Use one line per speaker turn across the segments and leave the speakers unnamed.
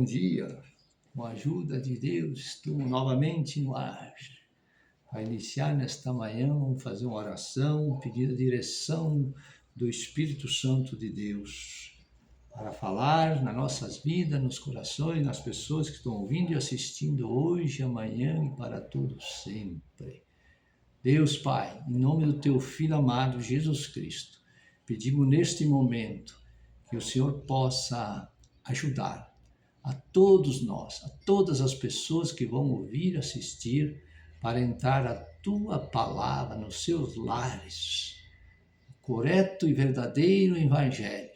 dia. Com a ajuda de Deus, estou novamente no ar. Para iniciar nesta manhã, vamos fazer uma oração, pedir a direção do Espírito Santo de Deus para falar nas nossas vidas, nos corações, nas pessoas que estão ouvindo e assistindo hoje, amanhã e para todos sempre. Deus Pai, em nome do Teu Filho amado Jesus Cristo, pedimos neste momento que o Senhor possa ajudar a todos nós, a todas as pessoas que vão ouvir e assistir, para entrar a Tua palavra nos seus lares. O correto e verdadeiro Evangelho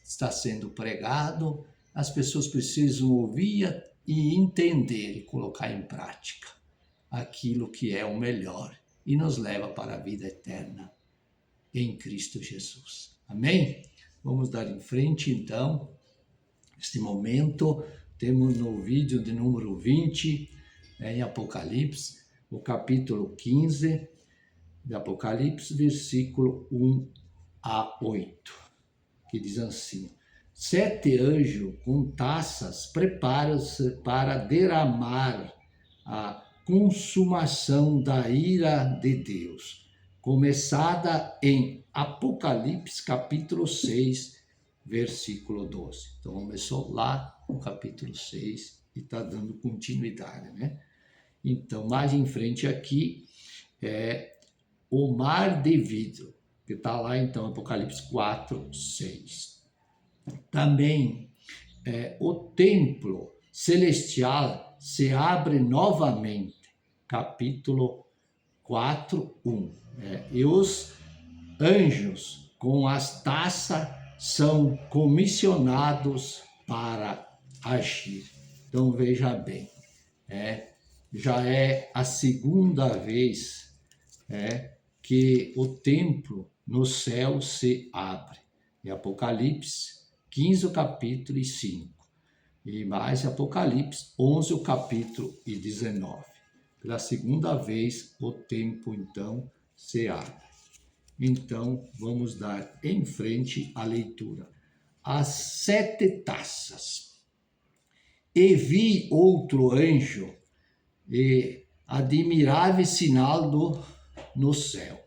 está sendo pregado, as pessoas precisam ouvir e entender e colocar em prática aquilo que é o melhor e nos leva para a vida eterna em Cristo Jesus. Amém? Vamos dar em frente, então. Neste momento, temos no vídeo de número 20, em Apocalipse, o capítulo 15 de Apocalipse, versículo 1 a 8, que diz assim: 7 anjos com taças preparam-se para derramar a consumação da ira de Deus, começada em Apocalipse capítulo 6, versículo 12. Então começou lá no capítulo 6 e está dando continuidade, né? Então, mais em frente aqui é o mar de vidro, que está lá então Apocalipse 4, 6. Também o templo celestial se abre novamente, capítulo 4, 1. E os anjos com as taças são comissionados para agir. Então veja bem, já é a segunda vez que o templo no céu se abre. Em Apocalipse 15, o capítulo e 5. E mais Apocalipse 11, o capítulo e 19. Pela segunda vez o templo então se abre. Então vamos dar em frente à leitura. As 7 taças. E vi outro anjo, e admirável sinal no céu.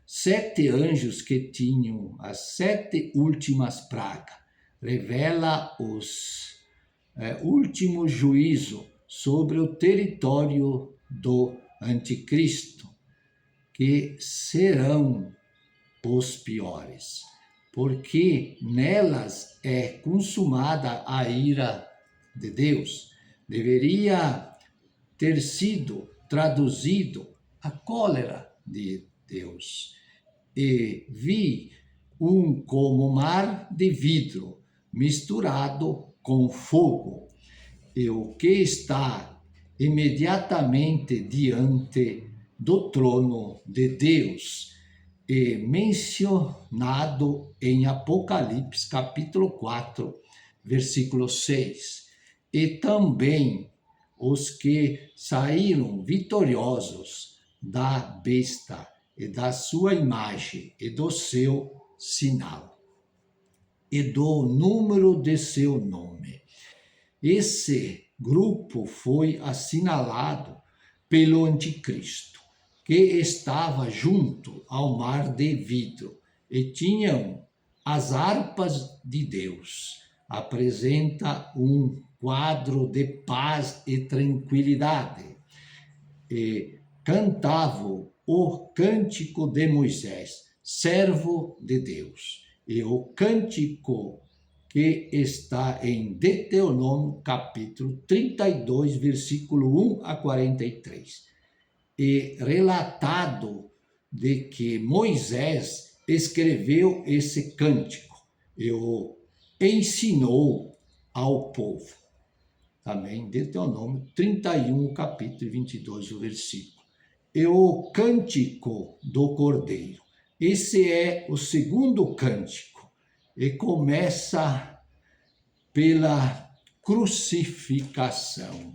7 anjos que tinham as 7 últimas pragas. Revela os último juízo sobre o território do anticristo, que serão os piores, porque nelas é consumada a ira de Deus. Deveria ter sido traduzido a cólera de Deus. E vi como mar de vidro misturado com fogo, e o que está imediatamente diante do trono de Deus, e mencionado em Apocalipse capítulo 4, versículo 6. E também os que saíram vitoriosos da besta e da sua imagem e do seu sinal e do número de seu nome. Esse grupo foi assinalado pelo anticristo, que estava junto ao mar de vidro, e tinham as harpas de Deus. Apresenta um quadro de paz e tranquilidade. E cantavam o cântico de Moisés, servo de Deus, e o cântico que está em Deuteronômio capítulo 32, versículo 1 a 43. E relatado de que Moisés escreveu esse cântico e o ensinou ao povo. Também Deuteronômio 31, capítulo 22, o versículo. E o cântico do Cordeiro. Esse é o segundo cântico e começa pela crucificação,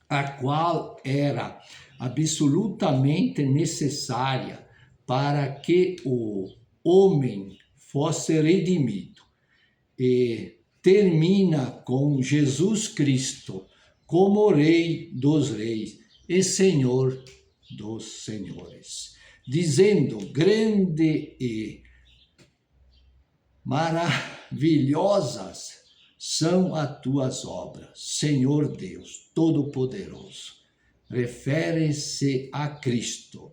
a qual era absolutamente necessária para que o homem fosse redimido. E termina com Jesus Cristo como Rei dos Reis e Senhor dos Senhores, dizendo: grande e maravilhosas são as tuas obras, Senhor Deus Todo-Poderoso. Refere-se a Cristo,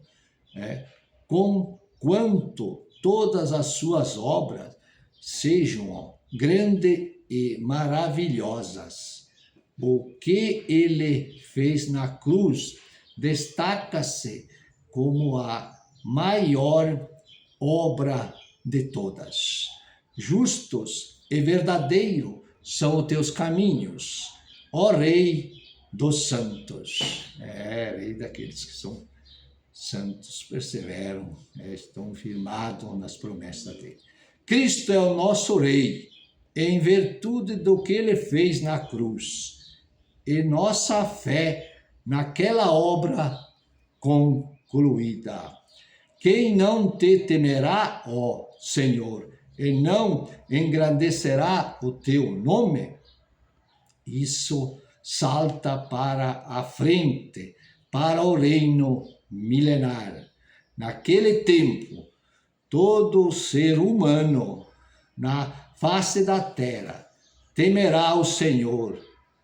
com quanto todas as suas obras sejam grandes e maravilhosas. O que ele fez na cruz destaca-se como a maior obra de todas. Justos e verdadeiros são os teus caminhos, ó Rei dos santos. Rei daqueles que são santos, perseveram, estão firmados nas promessas dele. Cristo é o nosso Rei, em virtude do que ele fez na cruz, e nossa fé naquela obra concluída. Quem não te temerá, ó Senhor, e não engrandecerá o teu nome? Isso salta para a frente, para o reino milenar. Naquele tempo, todo ser humano na face da terra temerá o Senhor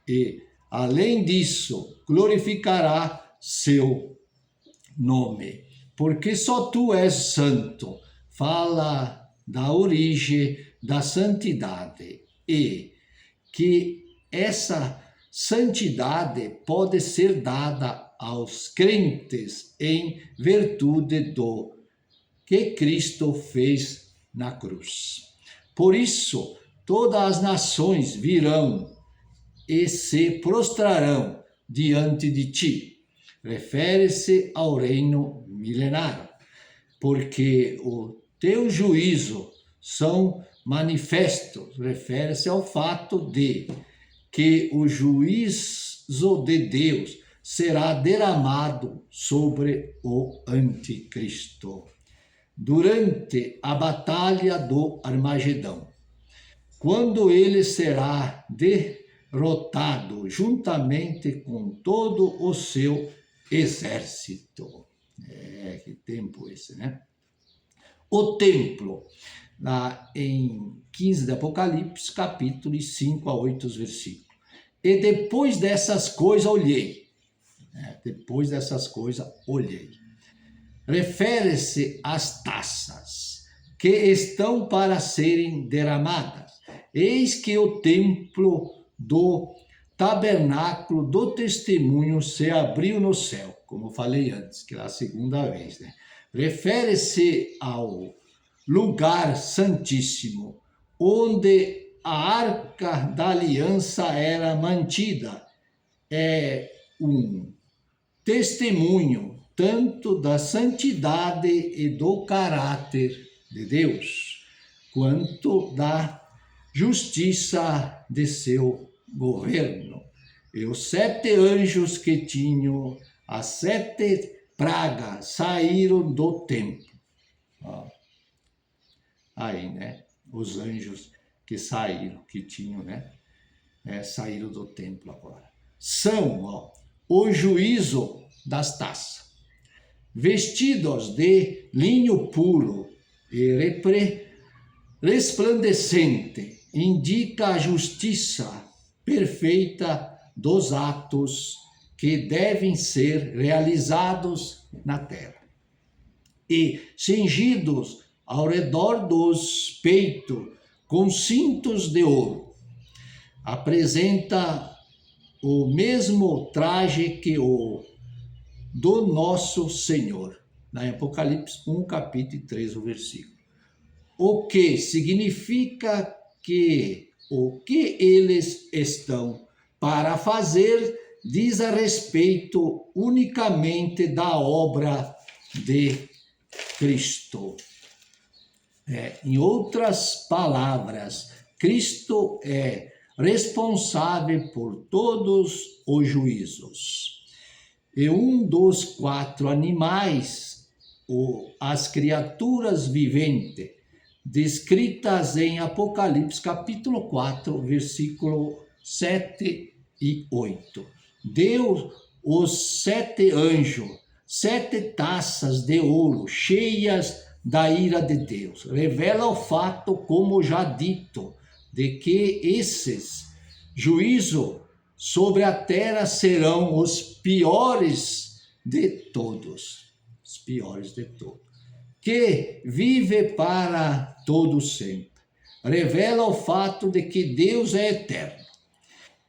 e, além disso, glorificará seu nome. Porque só tu és santo. Fala da origem da santidade e que essa santidade pode ser dada aos crentes em virtude do que Cristo fez na cruz. Por isso, todas as nações virão e se prostrarão diante de ti. Refere-se ao reino milenar, porque o teu juízo são manifestos. Refere-se ao fato de que o juízo de Deus será derramado sobre o anticristo durante a batalha do Armagedão, quando ele será derrotado juntamente com todo o seu exército. Que tempo esse, né? O templo, lá em 15 de Apocalipse, capítulos 5 a 8 versículos. E depois dessas coisas olhei. Depois dessas coisas olhei. Refere-se às taças que estão para serem derramadas. Eis que o templo do tabernáculo do testemunho se abriu no céu, como falei antes, que é a segunda vez, né? Refere-se ao lugar santíssimo, onde a arca da aliança era mantida. É um testemunho tanto da santidade e do caráter de Deus, quanto da justiça de seu governo. E os 7 anjos que tinham as 7 pragas saíram do templo. Aí, né? Os anjos que saíram, que tinham, né? Saíram do templo agora. São, o juízo das taças, vestidos de linho puro e resplandecente, indica a justiça perfeita dos atos que devem ser realizados na terra. E cingidos ao redor dos peitos com cintos de ouro, apresenta o mesmo traje que o do nosso Senhor, na Apocalipse 1, capítulo 3, o versículo. O que significa que o que eles estão para fazer diz a respeito unicamente da obra de Cristo. Em outras palavras, Cristo é responsável por todos os juízos. E um dos 4 animais, as criaturas viventes, descritas em Apocalipse capítulo 4, versículo 7 e 8. Deu os 7 anjos 7 taças de ouro cheias da ira de Deus. Revela o fato, como já dito, de que esses juízos sobre a terra serão os piores de todos. Os piores de todos. Que vive para todo sempre. Revela o fato de que Deus é eterno.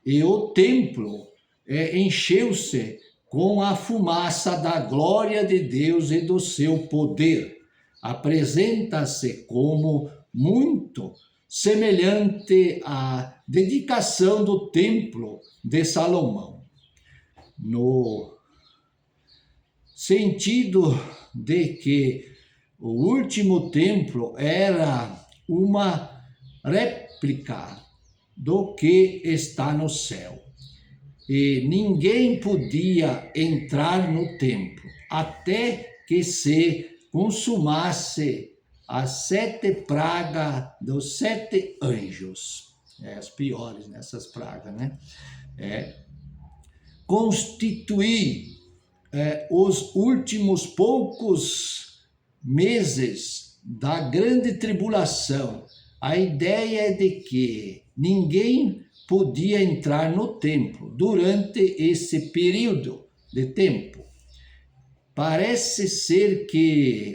E o templo encheu-se com a fumaça da glória de Deus e do seu poder. Apresenta-se como muito semelhante à dedicação do templo de Salomão. No sentido de que o último templo era uma réplica do que está no céu. E ninguém podia entrar no templo até que se consumasse as 7 pragas dos 7 anjos. As piores nessas pragas, né? Constituir os últimos poucos meses da grande tribulação. A ideia é de que ninguém podia entrar no templo durante esse período de tempo. Parece ser que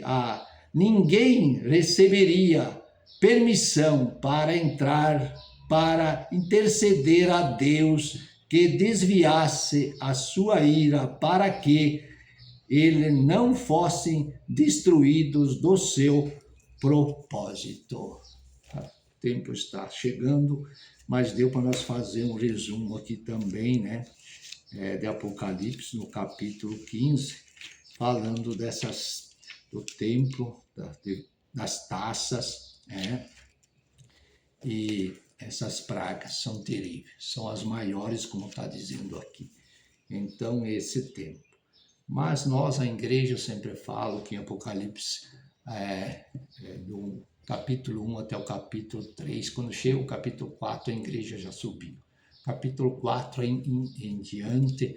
ninguém receberia permissão para entrar, para interceder a Deus que desviasse a sua ira para que eles não fossem destruídos do seu propósito. O tempo está chegando, mas deu para nós fazer um resumo aqui também, né, de Apocalipse, no capítulo 15, falando do templo, das taças, e essas pragas são terríveis, são as maiores, como está dizendo aqui. Então, esse tempo. Mas nós, a igreja, sempre falo que em Apocalipse, do capítulo 1 até o capítulo 3, quando chega o capítulo 4, a igreja já subiu. Capítulo 4 em diante,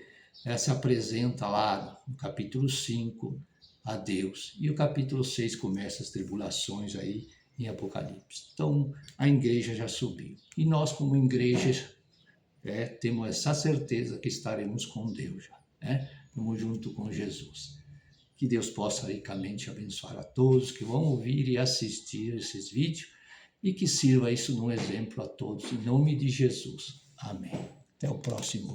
se apresenta lá no capítulo 5 a Deus. E o capítulo 6 começa as tribulações aí em Apocalipse. Então, a igreja já subiu. E nós, como igreja, temos essa certeza que estaremos com Deus já, Estamos junto com Jesus. Que Deus possa ricamente abençoar a todos que vão ouvir e assistir esses vídeos e que sirva isso de um exemplo a todos, em nome de Jesus. Amém. Até o próximo.